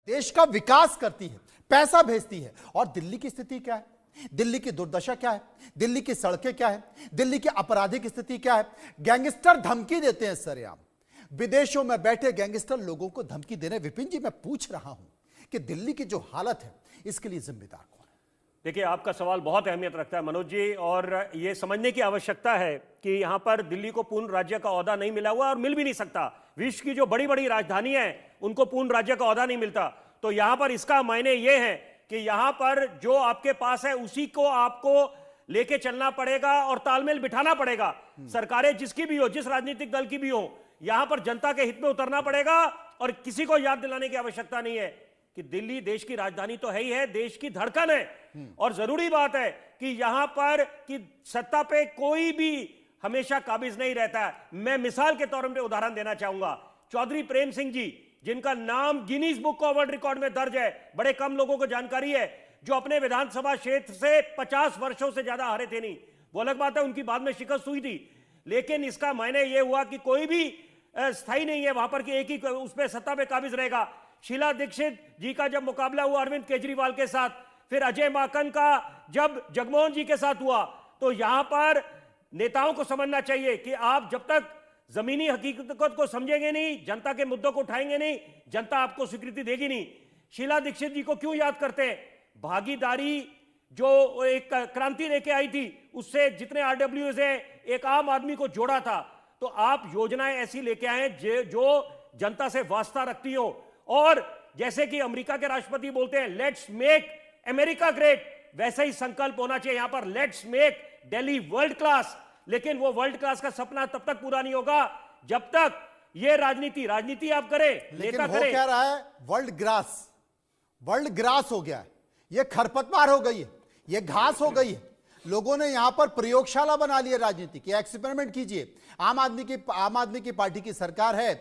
देश का विकास करती है, पैसा भेजती है। और दिल्ली की स्थिति क्या है? दिल्ली की दुर्दशा क्या है? दिल्ली की सड़कें क्या है? दिल्ली की आपराधिक स्थिति क्या है? गैंगस्टर धमकी देते हैं सरेआम। विदेशों में बैठे गैंगस्टर लोगों को धमकी दे रहे। विपिन जी, मैं पूछ रहा हूं कि दिल्ली की जो हालत है इसके लिए जिम्मेदार कौन है? देखिए, आपका सवाल बहुत अहमियत रखता है मनोज जी, और ये समझने की आवश्यकता है कि यहां पर दिल्ली को पूर्ण राज्य का ओहदा नहीं मिला हुआ और मिल भी नहीं सकता। विश्व की जो बड़ी बड़ी राजधानियां हैं उनको पूर्ण राज्य का ओहदा नहीं मिलता। तो यहां पर इसका मायने ये है कि यहां पर जो आपके पास है उसी को आपको लेके चलना पड़ेगा और तालमेल बिठाना पड़ेगा। सरकारें जिसकी भी हो, जिस राजनीतिक दल की भी हो, यहां पर जनता के हित में उतरना पड़ेगा। और किसी को याद दिलाने की आवश्यकता नहीं है कि दिल्ली देश की राजधानी तो है ही है, देश की धड़कन है। और जरूरी बात है कि यहां पर कि सत्ता पे कोई भी हमेशा काबिज नहीं रहता है। मैं मिसाल के तौर पर उदाहरण देना चाहूंगा। चौधरी प्रेम सिंह जी, जिनका नाम Guinness book of world record में दर्ज है, बड़े कम लोगों को जानकारी है, जो अपने विधानसभा क्षेत्र से 50 वर्षों से ज्यादा हारे थे नहीं। वो अलग बात है, उनकी बाद में शिकस्त हुई थी, लेकिन इसका मायने यह हुआ कि कोई भी स्थायी नहीं है वहां पर कि एक ही उसमें सत्ता पे काबिज रहेगा। शीला दीक्षित जी का जब मुकाबला हुआ अरविंद केजरीवाल के साथ, फिर अजय माकन का जब जगमोहन जी के साथ हुआ, तो यहां पर नेताओं को समझना चाहिए कि आप जब तक जमीनी हकीकत को समझेंगे नहीं, जनता के मुद्दों को उठाएंगे नहीं, जनता आपको स्वीकृति देगी नहीं। शीला दीक्षित जी को क्यों याद करते हैं? भागीदारी जो एक क्रांति लेके आई थी, उससे जितने आरडब्ल्यूएस है एक आम आदमी को जोड़ा था। तो आप योजनाएं ऐसी लेके आए जो जनता से वास्ता रखती हो। और जैसे कि अमेरिका के राष्ट्रपति बोलते हैं लेट्स मेक अमेरिका ग्रेट, वैसा ही संकल्प होना चाहिए यहां पर, let's make Delhi world class. लेकिन वो वर्ल्ड क्लास का सपना तब तक पूरा नहीं होगा जब तक ये राजनीति आप करें, लेकिन हो क्या रहा है? वर्ल्ड ग्रास हो गया है, ये खरपतवार हो गई है, ये घास हो गई है। लोगों ने यहां पर प्रयोगशाला बना ली है राजनीति की। एक्सपेरिमेंट कीजिए। आम आदमी की पार्टी की सरकार है,